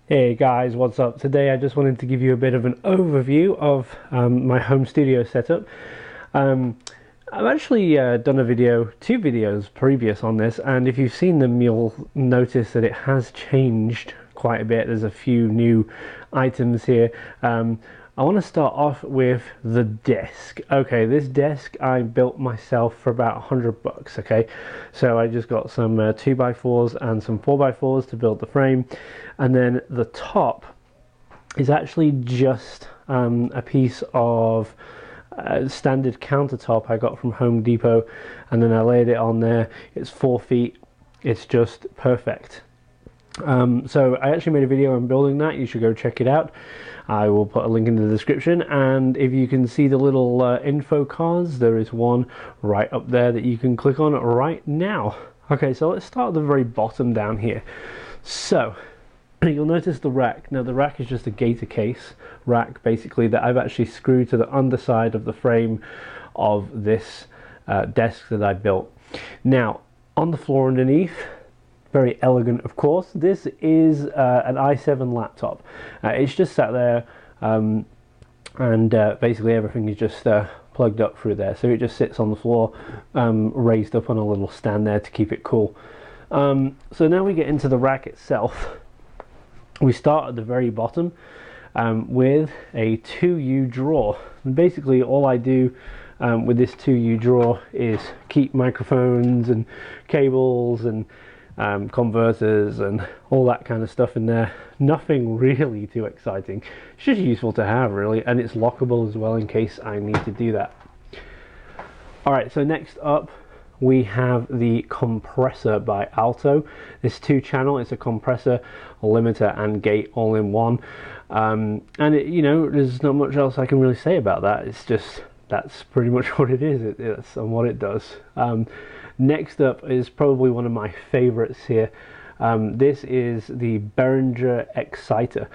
Hey guys, what's up? Today I just wanted to give you a bit of an overview of my home studio setup. Um, I've actually done two videos previous on this, and if you've seen them, you'll notice that it has changed quite a bit. There's a few new items here. I want to start off with the desk. Okay, this desk I built myself for about $100. Okay, so I just got some 2x4s and some 4x4s to build the frame, and then the top is actually just a piece of standard countertop I got from Home Depot, and then I laid it on there. It's 4 feet. It's just perfect. So I actually made a video on building that. You should go check it out. I will put a link in the description, and if you can see the little info cards, there is one right up there that you can click on right now. Okay, so let's start at the very bottom down here. So you'll notice the rack. Now the rack is just a gator case rack basically that I've actually screwed to the underside of the frame of this desk that I built. Now on the floor underneath, very elegant of course, this is an i7 laptop. It's just sat there and basically everything is just plugged up through there, so it just sits on the floor, raised up on a little stand there to keep it cool. So now we get into the rack itself. We start at the very bottom with a 2U drawer, and basically all I do with this 2U drawer is keep microphones and cables and converters and all that kind of stuff in there. Nothing really too exciting. It's just useful to have really, and it's lockable as well in case I need to do that. Alright, so next up we have the compressor by Alto. This 2-channel, it's a compressor, a limiter and gate all in one. And it, you know, there's not much else I can really say about that. It's just, that's pretty much what it is. It's and what it does. Next up is probably one of my favorites here. This is the Behringer Exciter,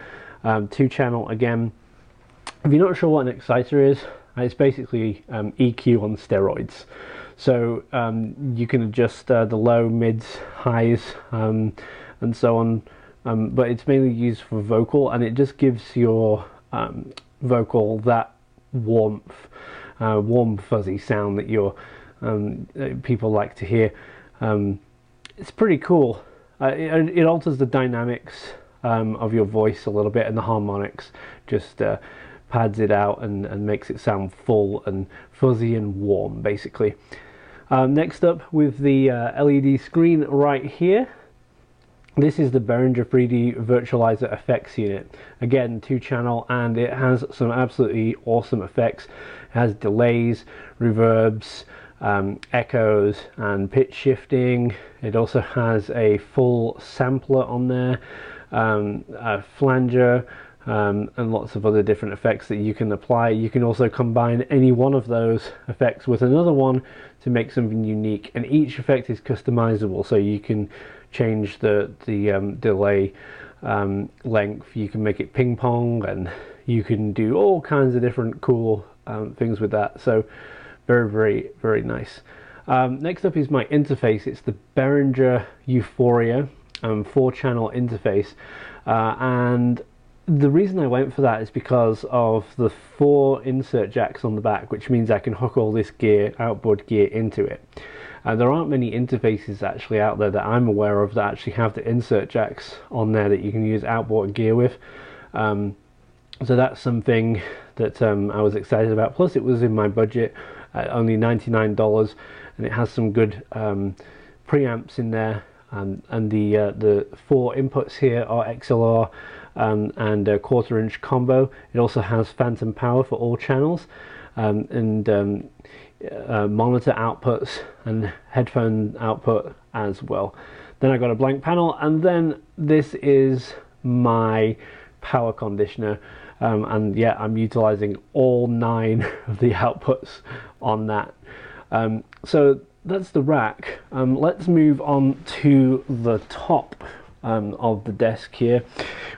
2-channel again. If you're not sure what an exciter is, it's basically EQ on steroids. So you can adjust the low, mids, highs, and so on. But it's mainly used for vocal, and it just gives your vocal that warmth, warm fuzzy sound that your people like to hear. It's pretty cool. It alters the dynamics of your voice a little bit, and the harmonics just pads it out and makes it sound full and fuzzy and warm basically. Next up with the LED screen right here, this is the Behringer 3D Virtualizer Effects Unit. Again, 2-channel, and it has some absolutely awesome effects. It has delays, reverbs, echoes and pitch shifting. It also has a full sampler on there, a flanger, and lots of other different effects that you can apply. You can also combine any one of those effects with another one to make something unique, and each effect is customizable, so you can change the delay length, you can make it ping pong, and you can do all kinds of different cool things with that. So very nice. Next up is my interface. It's the Behringer Euphoria 4-channel interface, and the reason I went for that is because of the 4 insert jacks on the back, which means I can hook all this gear, outboard gear, into it. There aren't many interfaces actually out there that I'm aware of that actually have the insert jacks on there that you can use outboard gear with. So that's something that I was excited about. Plus it was in my budget at only $99, and it has some good preamps in there, and the 4 inputs here are XLR and a 1/4-inch combo. It also has phantom power for all channels, and monitor outputs and headphone output as well. Then I got a blank panel, and then this is my power conditioner, and yeah, I'm utilizing all 9 of the outputs on that. So that's the rack. Let's move on to the top of the desk here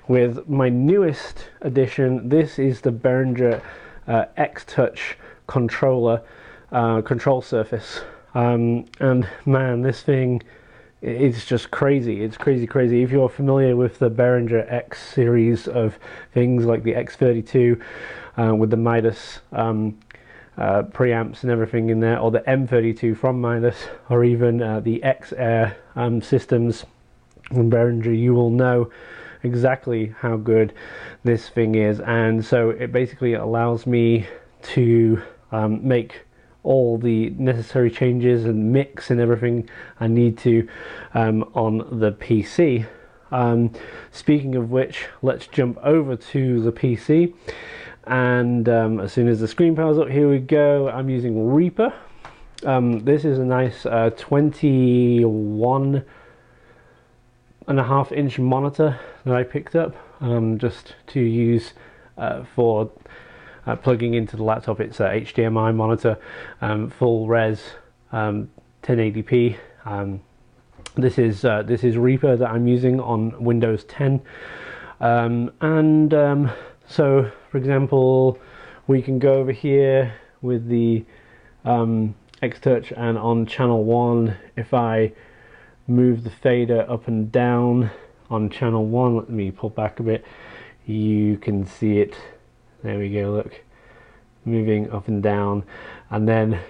with my newest addition. This is the Behringer X-Touch controller control surface, and man, this thing it's just crazy. It's crazy. If you're familiar with the Behringer X series of things like the X32 with the Midas preamps and everything in there, or the M32 from Midas, or even the X Air systems from Behringer, you will know exactly how good this thing is. And so it basically allows me to make all the necessary changes and mix and everything I need to on the PC. Speaking of which, let's jump over to the PC, and as soon as the screen powers up, here we go. I'm using Reaper. This is a nice 21.5-inch monitor that I picked up just to use for plugging into the laptop. It's a HDMI monitor, full res, 1080p. This is Reaper that I'm using on Windows 10, so for example, we can go over here with the X-Touch, and on channel 1, if I move the fader up and down on channel 1, let me pull back a bit, you can see it. There we go, look, moving up and down. And then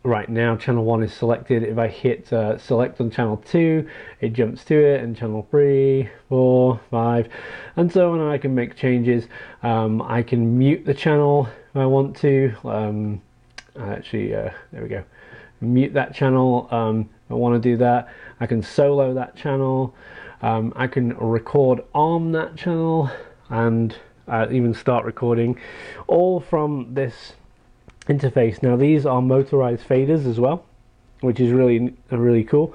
right now channel 1 is selected. If I hit select on channel 2, it jumps to it, and channel 3, 4, 5, and so on. I can make changes. I can mute the channel if I want to. There we go, mute that channel if I want to do that. I can solo that channel. I can record on that channel, and even start recording, all from this interface. Now these are motorized faders as well, which is really cool.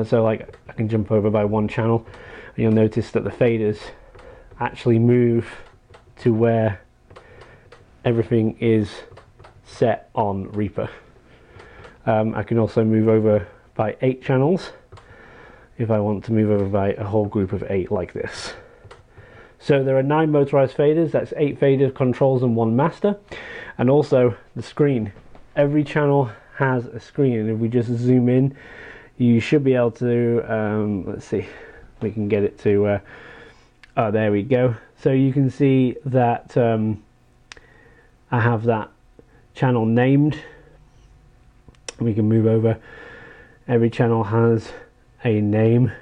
So like I can jump over by one channel, and you'll notice that the faders actually move to where everything is set on Reaper. I can also move over by 8 channels if I want to move over by a whole group of 8 like this. So there are 9 motorized faders, that's 8 fader controls and 1 master. And also the screen. Every channel has a screen, and if we just zoom in, you should be able to, let's see, we can get it to, oh, there we go. So you can see that I have that channel named. We can move over. Every channel has a name,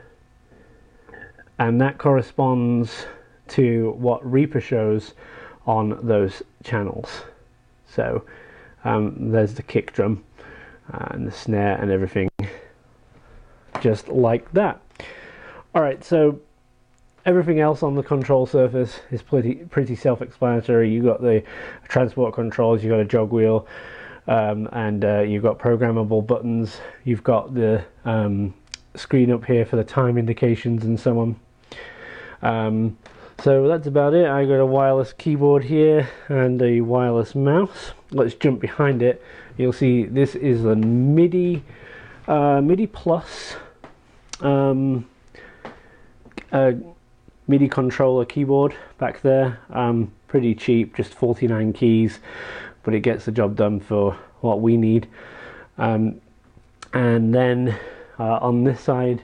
and that corresponds to what Reaper shows on those channels. So there's the kick drum and the snare and everything, just like that. Alright, so everything else on the control surface is pretty self-explanatory. You've got the transport controls, you've got a jog wheel, and you've got programmable buttons. You've got the screen up here for the time indications and so on. So that's about it. I got a wireless keyboard here and a wireless mouse. Let's jump behind it. You'll see this is a MIDI Plus MIDI controller keyboard back there. Pretty cheap, just 49 keys, but it gets the job done for what we need. And then on this side,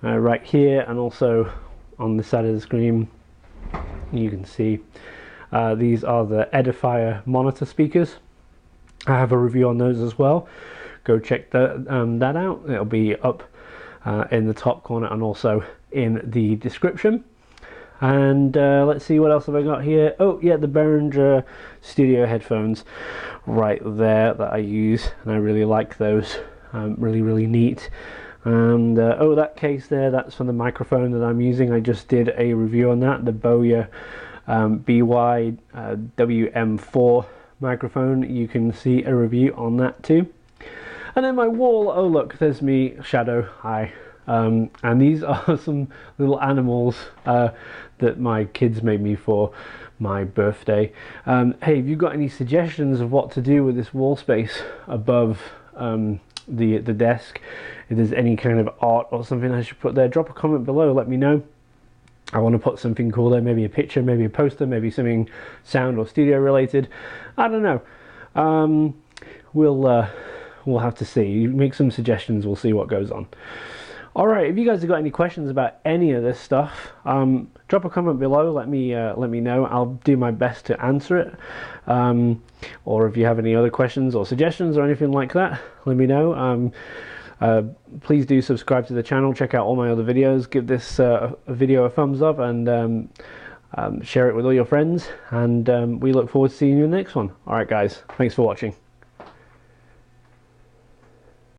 right here, and also on this side of the screen, you can see these are the Edifier monitor speakers. I have a review on those as well. Go check that out. It'll be up in the top corner and also in the description. And let's see, what else have I got here? Oh yeah, the Behringer studio headphones right there that I use, and I really like those. Really neat. And oh, that case there, that's for the microphone that I'm using. I just did a review on that, the BOYA BY WM4 microphone. You can see a review on that too. And then my wall, oh look, there's me, Shadow. Hi. And these are some little animals that my kids made me for my birthday. Hey, have you got any suggestions of what to do with this wall space above the desk? If there's any kind of art or something I should put there, drop a comment below, let me know. I want to put something cool there, maybe a picture, maybe a poster, maybe something sound or studio related. I don't know. We'll have to see. You make some suggestions, we'll see what goes on. Alright, if you guys have got any questions about any of this stuff, drop a comment below, let me know. I'll do my best to answer it. Or if you have any other questions or suggestions or anything like that, let me know. Please do subscribe to the channel, check out all my other videos, give this video a thumbs up, and share it with all your friends, and we look forward to seeing you in the next one. Alright guys, thanks for watching.